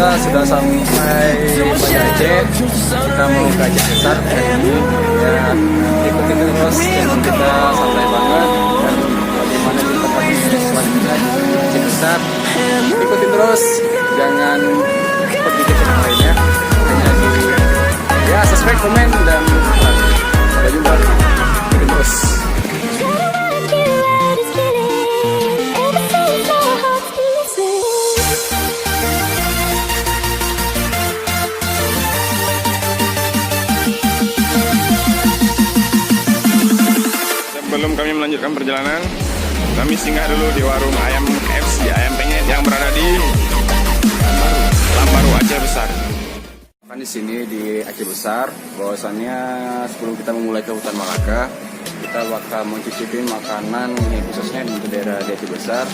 kita sudah sampai Banda Aceh. Kita mau ke Aceh Besar ini. Ya, ikutin terus channel kita santai banget. Dan bagaimana di tempat ini selanjutnya Aceh Besar. Ikutin terus, jangan pergi ke channel lainnya. Hanya di subscribe, komen, dan sampai jumpa. Ikutin terus. Sebelum kami melanjutkan perjalanan, kami singgah dulu di warung ayam KFC, ayam penyet yang berada di Lambaru, Aceh Besar. Kan di sini di Aceh Besar, bahwasannya sebelum kita memulai ke hutan Malaka, kita bakal mencicipi makanan khususnya di daerah di Aceh Besar.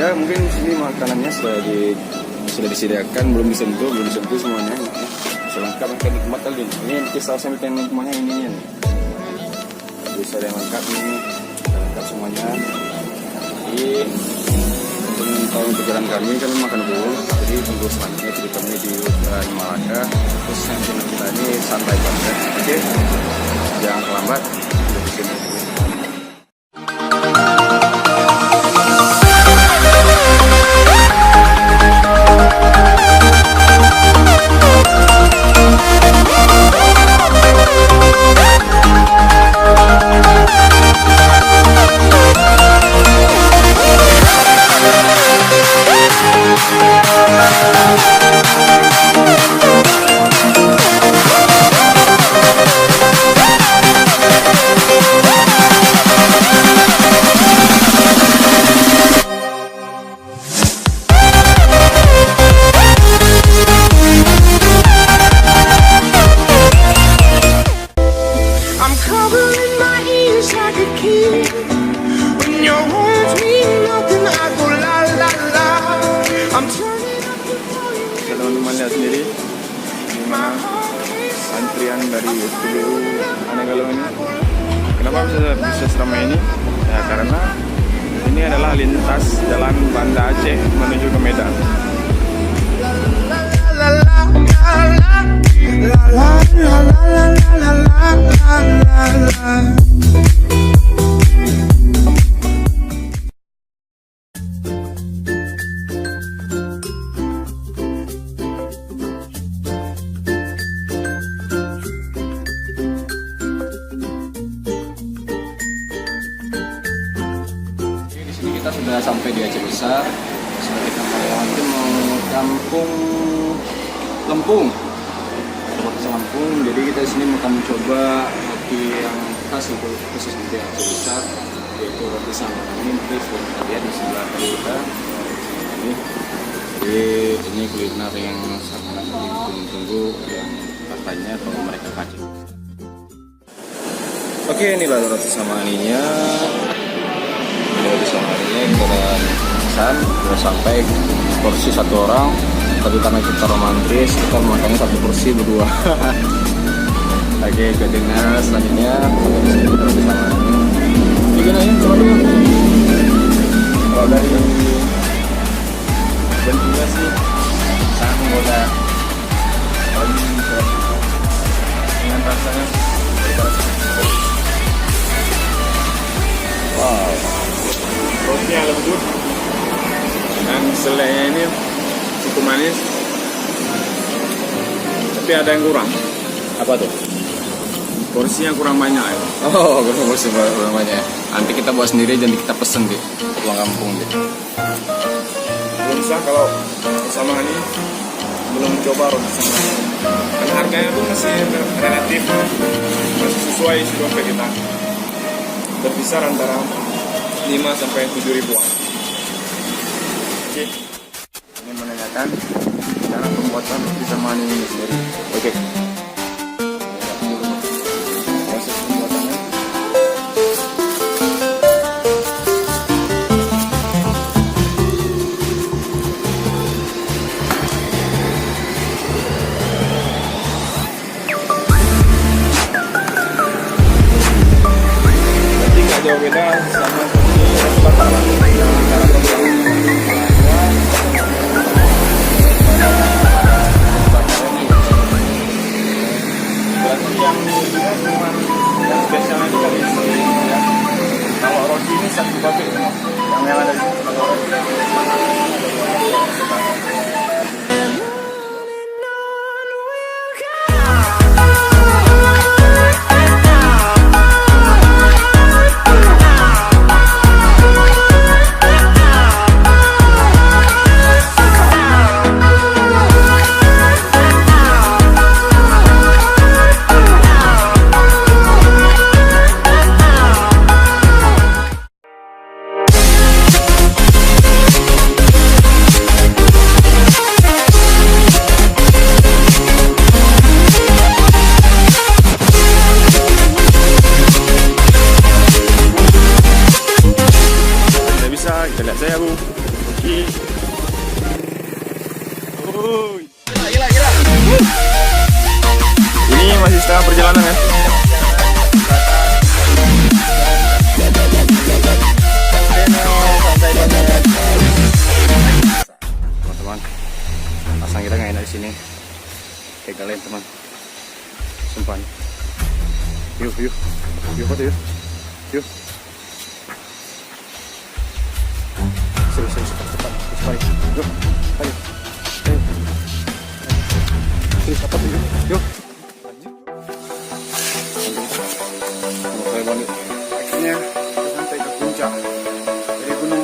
Ya mungkin di sini makanannya sudah disediakan, belum disentuh semuanya. Selengkap yang nikmat kali ini. Ini kisah sampai nikmatnya ininya nih. Bisa yang lengkap nih, lengkap semuanya. Jadi untuk tahun perjalanan kami makan dulu. Jadi tunggu selanjutnya jadi kami di hutan Malaka. Terus yang channel kita ini santai banget. Oke, jangan terlambat. Udah di sini. Teman-teman lihat sendiri gimana antrian dari SPBU Anegalo ini. Kenapa bisa seramai ini? Ya karena ini adalah lintas jalan Banda Aceh menuju ke Medan. Kita sudah sampai di Aceh Besar. Seperti kalian itu mau kampung Lempung. Lampung. Jadi kita di sini akan mencoba roti yang khas untuk khusus di Aceh Besar, yaitu roti sambal ini. Kita lihat di sebelah kita. Ini kuliner yang sangat ditunggu-tunggu yang katanya kalau mereka kacau. Oke, inilah roti samaninya. Roti samaninya kita sudah sampai porsi satu orang, tapi karena kita romantis kita makannya satu porsi berdua. Oke, ikutinnya selanjutnya roti samani. Gimana ya? Coba dulu. Kalau dari bentuknya sih sangat menggoda. Dengan rasanya wow, rotinya lembut dan selainya ini cukup manis, tapi ada yang kurang. Apa tuh? Porsinya kurang banyak ya. Oh, porsi kurang banyak. Nanti kita buat sendiri dan kita pesen di pulang kampung gitu. Belum sah kalau bersama ini belum coba roti samani. Karena harganya tuh masih relatif, masih sesuai dompet kita. Berkisar antara 5 sampai 7 ribuan. Oke. Ini menanyakan cara pembuatan roti samani ini sendiri. Oke. Proses pembuatannya. Jadi nggak jauh beda sama roti bataran. Cara pembuatannya masih setengah perjalanan ya. Teman-teman, pasang kita nggak enak di sini. Kayak kalian teman, sumpah. Yuk, yuk, yuk, yuk, yuk. Serius, cepat, yuk, ayo, ayo. Serius, cepat, yuk. Akhirnya kita sampai ke puncak dari gunung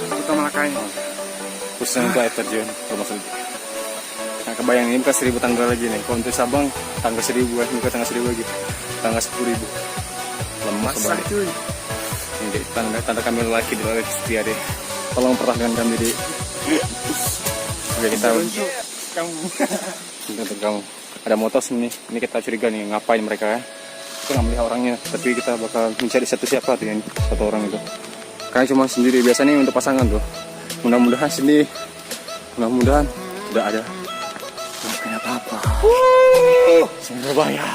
Kota Malaka ini. Khususnya untuk air terjun, kalau maksud. Nah, kebayang ini bukan 1000 tangga lagi nih. Kalau untuk Sabang tangga 1000, ini bukan tangga 1000 lagi, tangga 10.000. Lemas Masak banget. cuy. Ini tanda kami lelaki di luar setia deh. Tolong pertahankan kami di. Oke, kita Kamu. untuk kamu. Ada motor sini. Ini kita curiga nih ngapain mereka ya. Kita nggak melihat orangnya, tapi kita bakal mencari satu siapa tuh yang satu orang itu. Karena cuma sendiri biasanya untuk pasangan tuh. Mudah-mudahan sini, mudah-mudahan tidak ada apa-apa. Saya berbayar.